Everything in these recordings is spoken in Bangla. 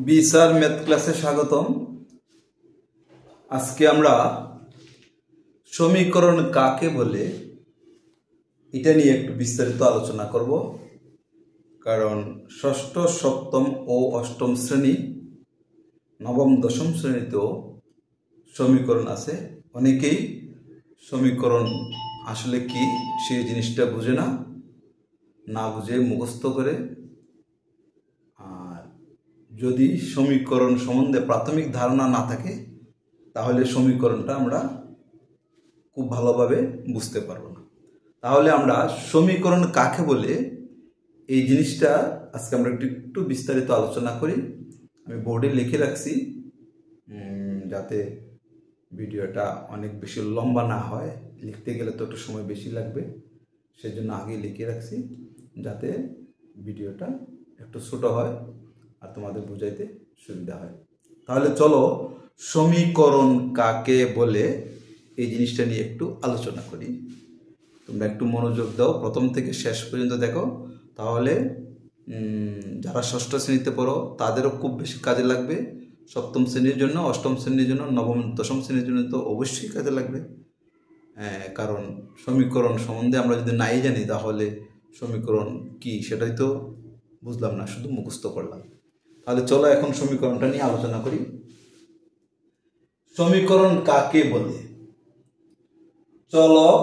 বিসার ম্যাথ ক্লাসে স্বাগতম। আজকে আমরা সমীকরণ কাকে বলে এটা নিয়ে একটু বিস্তারিত আলোচনা করব। কারণ ষষ্ঠ, সপ্তম ও অষ্টম শ্রেণী, নবম দশম শ্রেণীতেও সমীকরণ আছে। অনেকেই সমীকরণ আসলে কি সেই জিনিসটা বুঝে না বুঝে মুখস্থ করে। আর যদি সমীকরণ সম্বন্ধে প্রাথমিক ধারণা না থাকে তাহলে সমীকরণটা আমরা খুব ভালোভাবে বুঝতে পারবো না। তাহলে আমরা সমীকরণ কাকে বলে এই জিনিসটা আজকে আমরা একটু বিস্তারিত আলোচনা করি। আমি বোর্ডে লিখে রাখছি যাতে ভিডিওটা অনেক বেশি লম্বা না হয়। লিখতে গেলে তো একটু সময় বেশি লাগবে, সেজন্য আগে লিখে রাখছি যাতে ভিডিওটা একটু ছোট হয় আর তোমাদের বুঝাইতে সুবিধা হয়। তাহলে চলো সমীকরণ কাকে বলে এই জিনিসটা নিয়ে একটু আলোচনা করি। তোমরা একটু মনোযোগ দাও, প্রথম থেকে শেষ পর্যন্ত দেখো, তাহলে যারা ষষ্ঠ শ্রেণীতে পড়ো তাদেরও খুব বেশি কাজে লাগবে। সপ্তম শ্রেণীর জন্য, অষ্টম শ্রেণীর জন্য, নবম দশম শ্রেণীর জন্য তো অবশ্যই কাজে লাগবে। কারণ সমীকরণ সম্বন্ধে আমরা যদি নাই জানি তাহলে সমীকরণ কি সেটাই তো বুঝলাম না, শুধু মুখস্থ করলাম। তাহলে চলো এখন সমীকরণটা নিয়ে আলোচনা করি। সমীকরণ কাকে বলে? চলক,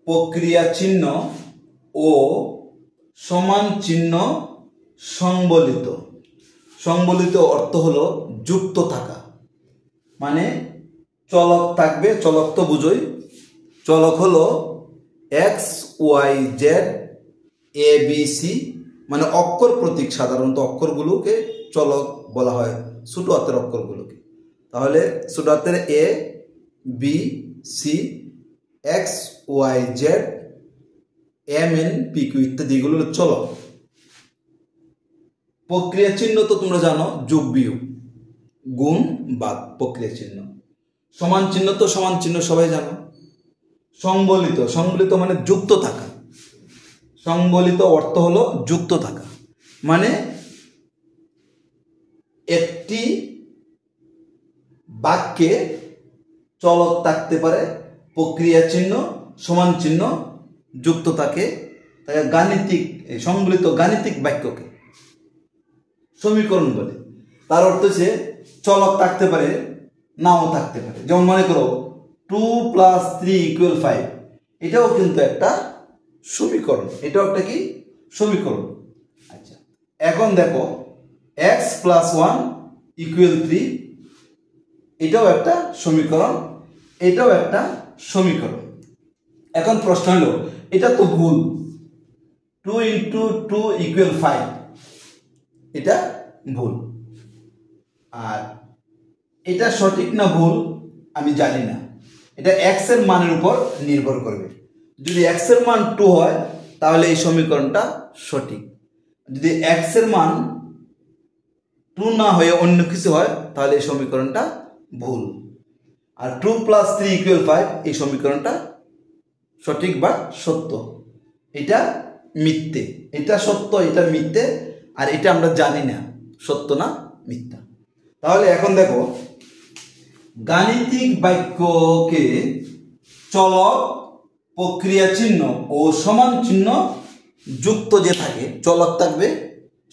প্রক্রিয়া চিহ্ন ও সমান চিহ্ন সংবলিত। সংবলিত অর্থ হলো যুক্ত থাকা, মানে চলক থাকবে, চলক তো বুঝোই। চলক হলো এক্স, ওয়াই, জেড, এ, বি, সি, মানে অক্ষর প্রতীক। সাধারণত অক্ষরগুলোকে চলক বলা হয়, ছোট হাতের অক্ষরগুলোকে। তাহলে ছোট হাতের A, B, C, X, Y, Z, M, N, P, Q ইত্যাদিগুলো চলক। প্রক্রিয়া চিহ্ন তো তোমরা জানো, যোগ বিয়োগ, গুণ বাদ, প্রক্রিয়া চিহ্ন। সমান চিহ্ন তো সমান চিহ্ন সবাই জানো। সংবলিত, সংবলিত মানে যুক্ত থাকা। সংবলিত অর্থ হলো যুক্ত থাকা, মানে একটি বাক্যে চলক থাকতে পারে, প্রক্রিয়া চিহ্ন, সমান চিহ্ন যুক্ত থাকে। তাই গাণিতিক, সংবলিত গাণিতিক বাক্যকে সমীকরণ বলে। তার অর্থ হচ্ছে চলক থাকতে পারে, নাও থাকতে পারে। যেমন মনে করো 2 + 3 = 5, এটাও কিন্তু একটা সমীকরণ। এটাও একটা কি সমীকরণ। আচ্ছা, এখন দেখো x + 1 = 3, এটাও একটা সমীকরণ, এটাও একটা সমীকরণ। এখন প্রশ্ন হলো, এটা তো ভুল। 2 × 2 = 5, এটা ভুল। আর এটা সঠিক না ভুল আমি জানি না, এটা x এর মানের উপর নির্ভর করবে। যদি x এর মান 2 হয় তাহলে এই সমীকরণটা সঠিক। যদি x এর মান 2 না হয়ে অন্য কিছু হয় তাহলে এই সমীকরণটা ভুল। আর 2 + 3 = 5, এই সমীকরণটা সঠিক বা সত্য। এটা মিথ্যে, এটা সত্য, এটা মিথ্যে, আর এটা আমরা জানি না সত্য না মিথ্যা। তাহলে এখন দেখো, গাণিতিক বাক্যকে চলক, প্রক্রিয়া চিহ্ন ও সমান চিহ্ন যুক্ত যে থাকে, চলক থাকবে,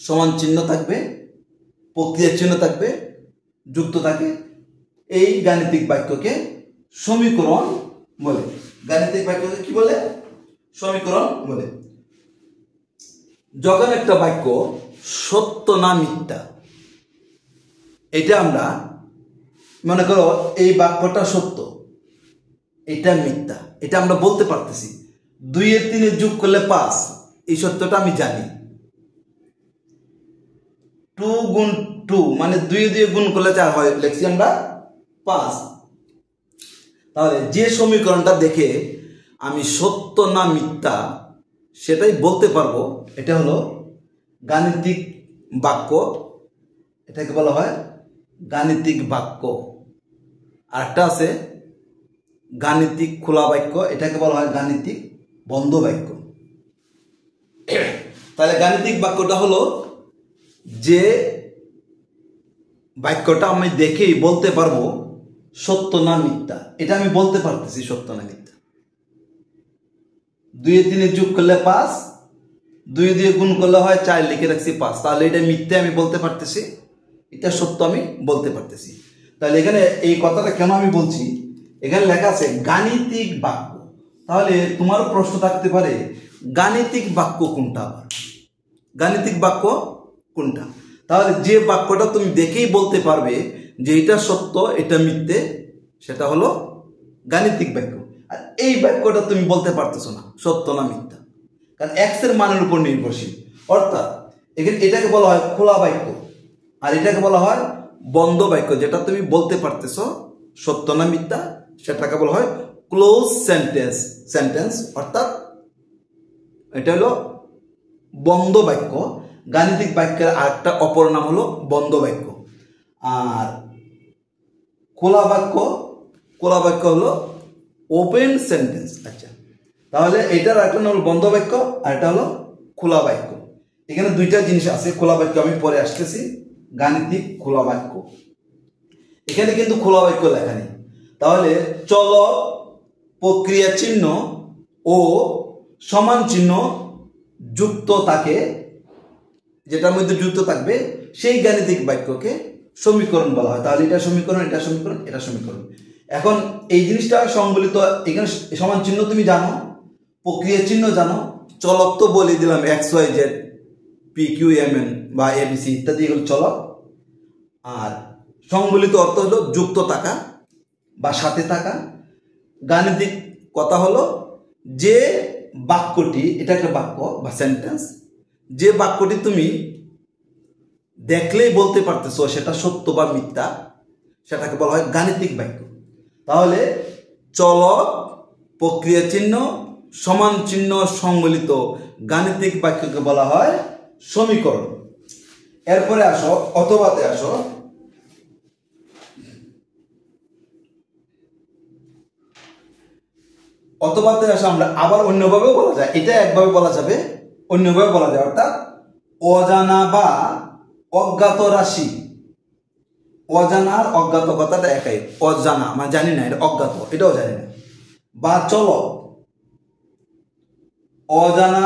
সমান চিহ্ন থাকবে, প্রক্রিয়া চিহ্ন থাকবে, যুক্ত থাকে, এই গাণিতিক বাক্যকে সমীকরণ বলে। গাণিতিক বাক্যকে কি বলে? সমীকরণ বলে। যখন একটা বাক্য সত্য না মিথ্যা, এটা আমরা মনে করো এই বাক্যটা সত্য, এটা মিথ্যা, এটা আমরা বলতে পারতেছি। 2 আর 3 যোগ করলে 5, এই সত্যটা আমি জানি। 2 × 2 মানে 2 দিয়ে গুণ করলে 4 হয়, লিখছি আমরা 5। তাহলে যে সমীকরণটা দেখে আমি সত্য না মিথ্যা সেটাই বলতে পারবো, এটা হলো গাণিতিক বাক্য। এটাকে বলা হয় গাণিতিক বাক্য। আরেকটা আছে গাণিতিক খোলা বাক্য, এটাকে বলা হয় গাণিতিক বন্ধ বাক্য। তাহলে গাণিতিক বাক্যটা হলো যে বাক্যটা আমি দেখেই বলতে পারবো সত্য না মিথ্যা। এটা আমি বলতে পারতেছি সত্য না মিথ্যা। 2 এ 3 যোগ করলে 5, 2 দিয়ে গুণ করলে হয় 4, লিখে রাখছি 5। তাহলে এটা মিথ্যা আমি বলতে পারতেছি, এটা সত্য আমি বলতে পারতেছি। তাহলে এখানে এই কথাটা কেন আমি বলছি, এখানে লেখা আছে গাণিতিক বাক্য। তাহলে তোমার প্রশ্ন থাকতে পারে গাণিতিক বাক্য কোনটা? গাণিতিক বাক্য কোনটা? তাহলে যে বাক্যটা তুমি দেখেই বলতে পারবে যে এটা সত্য এটা মিথ্যে, সেটা হলো গাণিতিক বাক্য। আর এই বাক্যটা তুমি বলতে পারতেছো না সত্য না মিথ্যা, কারণ এক্স এর মানের উপর নির্ভরশীল। অর্থাৎ এখানে এটাকে বলা হয় খোলা বাক্য, আর এটাকে বলা হয় বন্ধ বাক্য। যেটা তুমি বলতে পারতেছো সত্য না মিথ্যা, সেটাকে বলা হয় ক্লোজ সেন্টেন্স। অর্থাৎ এটা হলো বন্ধ বাক্য। গাণিতিক বাক্যের আরেকটা অপর নাম হলো বন্ধ বাক্য। আর খোলা বাক্য হলো ওপেন সেন্টেন্স। আচ্ছা, তাহলে এটার একটা নাম হলো বন্ধ বাক্য, আর এটা হলো খোলা বাক্য। এখানে দুইটা জিনিস আছে। খোলা বাক্য আমি পরে আসতেছি, গাণিতিক খোলা বাক্য। এখানে কিন্তু খোলা বাক্য লেখা নেই। তাহলে চলক, প্রক্রিয়া চিহ্ন ও সমান চিহ্ন যুক্ত থাকে, যেটার মধ্যে যুক্ত থাকবে সেই গাণিতিক বাক্যকে সমীকরণ বলা হয়। তাহলে এটা সমীকরণ, এটা সমীকরণ, এটা সমীকরণ। এখন এই জিনিসটা সংবলিত, এখানে সমান চিহ্ন তুমি জানো, প্রক্রিয়া চিহ্ন জানো, চলক তো বলে দিলাম XYZ PQMN বা ABC ইত্যাদি, এগুলো চলক। আর সংবলিত অর্থ হলো যুক্ত থাকা বা সাথে থাকা। গাণিতিক কথা হলো যে বাক্যটি, এটা একটা বাক্য বা সেন্টেন্স, যে বাক্যটি তুমি দেখলেই বলতে পারতেছো সেটা সত্য বা মিথ্যা, সেটাকে বলা হয় গাণিতিক বাক্য। তাহলে চলক, প্রক্রিয়া চিহ্ন, সমান চিহ্ন সম্মিলিত গাণিতিক বাক্যকে বলা হয় সমীকরণ। এরপরে আসো অথবাতে আসো। অথবাতে আসো আমরা আবার অন্যভাবেও বলা যায়, এটা একভাবে বলা যাবে, অন্যভাবে বলা যায়। অর্থাৎ অজানা বা অজ্ঞাত রাশি। অজানার অজ্ঞাত কথাটা একাই, অজানা মানে জানি না, এটা অজ্ঞাত, এটাও জানি না। বা চলক, অজানা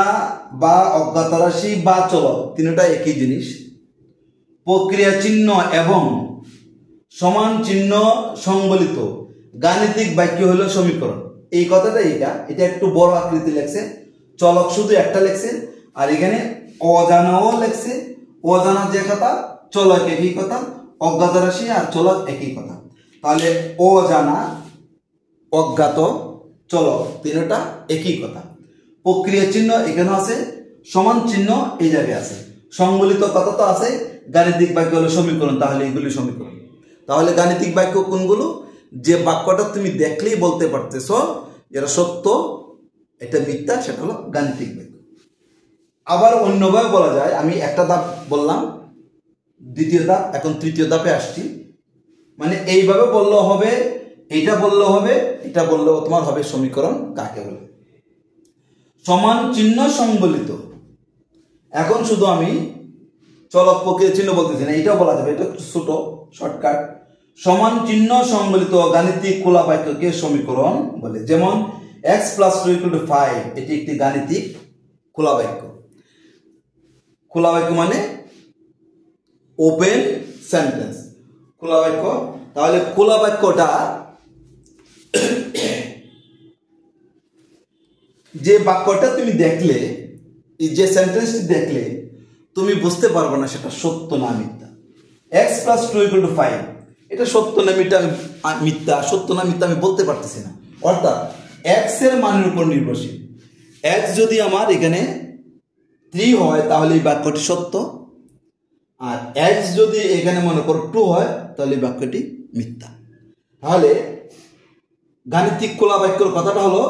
বা অজ্ঞাত রাশি বা চলক, তিনটা একই জিনিস। প্রক্রিয়া চিহ্ন এবং সমান চিহ্ন সংবলিত গাণিতিক বাক্য হলো সমীকরণ। এই কথাটা এটা একটু বড় আকৃতি লেখছে, চলক শুধু একটা লেখছে, আর এখানে অজানাও লেখছে। অজানা যে কথা, চলক একই কথা, অজ্ঞাত রাশি আর চলক একই কথা। তাহলে অজানা, অজ্ঞাত, চলক তিনটা একই কথা। প্রক্রিয়া চিহ্ন এখানে আছে, সমান চিহ্ন এই জায়গায় আছে, সংবলিত কথা তো আছে। গাণিতিক বাক্য হলো সমীকরণ, তাহলে এগুলি সমীকরণ। তাহলে গাণিতিক বাক্য কোনগুলো? যে বাক্যটা তুমি দেখলেই বলতে পারতেছ যেটা সত্য এটা মিথ্যা, সেটা হলো গাণিতিক বাক্য। আবার অন্যভাবে বলা যায়, আমি একটা ধাপ বললাম, দ্বিতীয় ধাপ, এখন তৃতীয় ধাপে আসছি। মানে এইভাবে বললেও হবে, এটা বললেও হবে, এটা বললেও তোমার হবে সমীকরণ। কাকে বলে? সমান চিহ্ন সংবলিত। এখন শুধু আমি চলক, প্রক্রিয়া চিহ্ন বলতেছি না, এটাও বলা যাবে, এটা ছোট শর্টকাট। সমান চিহ্ন সংবলিত গাণিতিক খোলা বাক্যকে সমীকরণ বলে। যেমন x + 2 = 5, এটি একটি গাণিতিক খোলা বাক্য। খোলা বাক্য মানে ওপেন সেন্টেন্স, খোলা বাক্য। তাহলে খোলা বাক্যটা যে বাক্যটা তুমি দেখলে, যে সেন্টেন্সটি দেখলে তুমি বুঝতে পারবে না সেটা সত্য না মিথ্যা। x + 2 = 5, এটা সত্য না মিথ্যা, সত্য না মিথ্যা আমি বলতে পারতেছি না। অর্থাৎ x এর মানের উপর নির্ভরশীল। x যদি আমার এখানে 3 হয় তাহলে এই বাক্যটি সত্য, আর x যদি এখানে মনে করো 2 হয় তাহলে এই বাক্যটি মিথ্যা। তাহলে গাণিতিক খোলা বাক্যের কথাটা হলো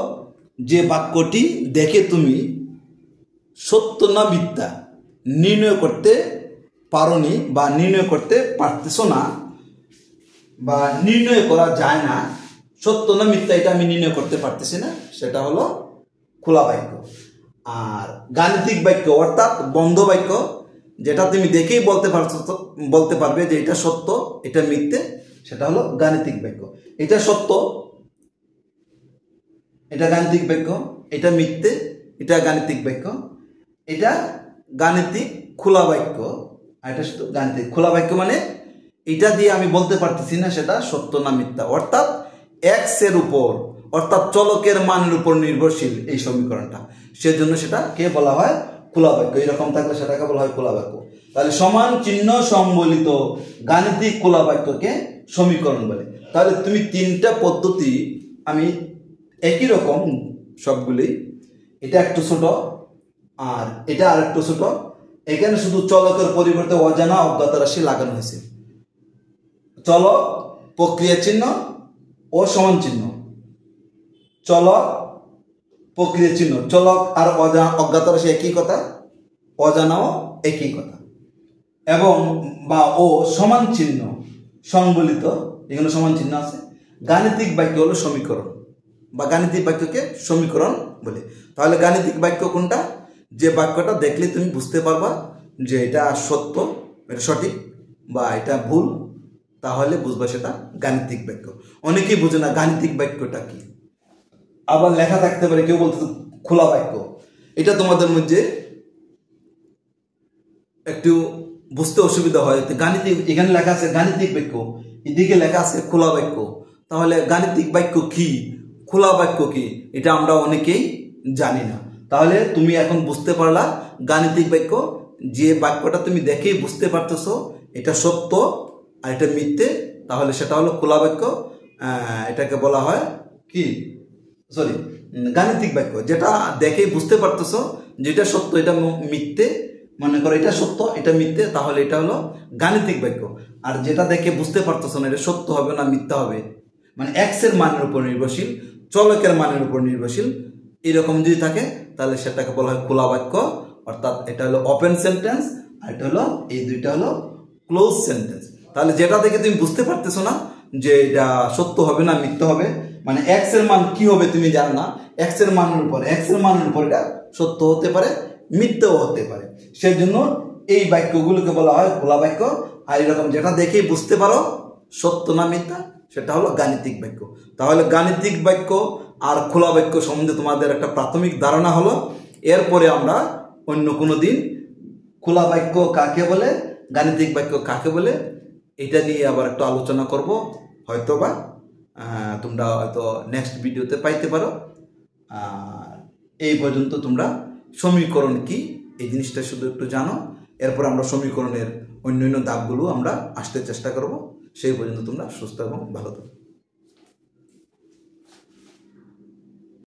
যে বাক্যটি দেখে তুমি সত্য না মিথ্যা নির্ণয় করতে পারোনি বা নির্ণয় করতে পারতেছো না, বা নির্ণয় করা যায় না, সত্য না মিথ্যা এটা আমি নির্ণয় করতে পারতেছি না, সেটা হলো খোলা বাক্য। আর গাণিতিক বাক্য অর্থাৎ বন্ধ বাক্য, যেটা তুমি দেখেই বলতে পারবে যে এটা সত্য, এটা মিথ্যে, সেটা হলো গাণিতিক বাক্য। এটা সত্য, এটা গাণিতিক বাক্য, এটা মিথ্যে, এটা গাণিতিক বাক্য, এটা গাণিতিক খোলা বাক্য, আর এটা শুধু গাণিতিক খোলা বাক্য। মানে এটা দিয়ে আমি বলতে পারতেছি না সেটা সত্য না মিথ্যা, অর্থাৎ এক্স এর উপর, অর্থাৎ চলকের মানের উপর নির্ভরশীল এই সমীকরণটা, সেজন্য সেটাকে বলা হয় খোলা বাক্য। এরকম থাকলে সেটাকে বলা হয় খোলা বাক্য। তাহলে সমান চিহ্ন সম্বলিত গাণিতিক খোলা বাক্যকে সমীকরণ বলে। তাহলে তুমি তিনটা পদ্ধতি, আমি একই রকম সবগুলি, এটা একটু ছোট আর এটা আর একটু ছোট, এখানে শুধু চলকের পরিবর্তে অজানা অজ্ঞাত রাশি লাগানো হয়েছে। চলক, প্রক্রিয়া চিহ্ন ও সমান চিহ্ন, চলক, প্রক্রিয়া চিহ্ন, চলক আর অজ্ঞাত রাশি একই কথা, অজানাও একই কথা, এবং বা ও সমান চিহ্ন সংবলিত, এখানে সমান চিহ্ন আছে। গাণিতিক বাক্য হলো সমীকরণ, বা গাণিতিক বাক্যকে সমীকরণ বলে। তাহলে গাণিতিক বাক্য কোনটা? যে বাক্যটা দেখলে তুমি বুঝতে পারবা যে এটা সত্য, এটা সঠিক, বা এটা ভুল, তাহলে বুঝবা সেটা গাণিতিক বাক্য। অনেকেই বুঝে না গাণিতিক বাক্যটা কি। আবার লেখা থাকতে পারে, কেউ বলতে খোলা বাক্য। এটা তোমাদের মধ্যে একটু বুঝতে অসুবিধা হয়। গাণিতিক, এখানে লেখা আছে গাণিতিক বাক্য, এদিকে লেখা আছে খোলা বাক্য। তাহলে গাণিতিক বাক্য কি, খোলা বাক্য কি, এটা আমরা অনেকেই জানি না। তাহলে তুমি এখন বুঝতে পারলা গাণিতিক বাক্য, যে বাক্যটা তুমি দেখেই বুঝতে পারতেছো এটা সত্য আর এটা মিথ্যে, তাহলে সেটা হলো খোলা বাক্য। এটাকে বলা হয় কি, গাণিতিক বাক্য। যেটা দেখেই বুঝতে পারতেছো যেটা সত্য এটা মিথ্যে, মনে করো এটা সত্য এটা মিথ্যে, তাহলে এটা হলো গাণিতিক বাক্য। আর যেটা দেখে বুঝতে পারতেছো না এটা সত্য হবে না মিথ্যা হবে, মানে এক্স এর মানের উপর নির্ভরশীল, চলকের মানের উপর নির্ভরশীল, এরকম যদি থাকে তাহলে সেটাকে বলা হয় খোলা বাক্য। অর্থাৎ এটা হলো ওপেন সেন্টেন্স, আর এটা হলো, এই দুইটা হলো ক্লোজ সেন্টেন্স। তাহলে যেটা দেখে তুমি বুঝতে পারতেছো না যে এটা সত্য হবে না মিথ্যা হবে, মানে এক্স এর মান কি হবে তুমি জানো না, এক্স এর মানের উপর এটা সত্য হতে পারে, মিথ্যাও হতে পারে। সেজন্য এই বাক্যগুলোকে বলা হয় খোলা বাক্য। আর এরকম যেটা দেখেই বুঝতে পারো সত্য না মিথ্যা, সেটা হলো গাণিতিক বাক্য। তাহলে গাণিতিক বাক্য আর খোলা বাক্য সম্বন্ধে তোমাদের একটা প্রাথমিক ধারণা হলো। এরপরে আমরা অন্য কোনো দিন খোলা বাক্য কাকে বলে, গাণিতিক বাক্য কাকে বলে, এটা নিয়ে আবার একটু আলোচনা করব হয়তোবা। তোমরা হয়তো নেক্সট ভিডিওতে পাইতে পারো। এই পর্যন্ত তোমরা সমীকরণ কি এই জিনিসটা শুধু একটু জানো। এরপর আমরা সমীকরণের অন্যান্য ধাপগুলো আমরা আসতে চেষ্টা করব। সেই পর্যন্ত তোমরা সুস্থ এবং ভালো থাকো।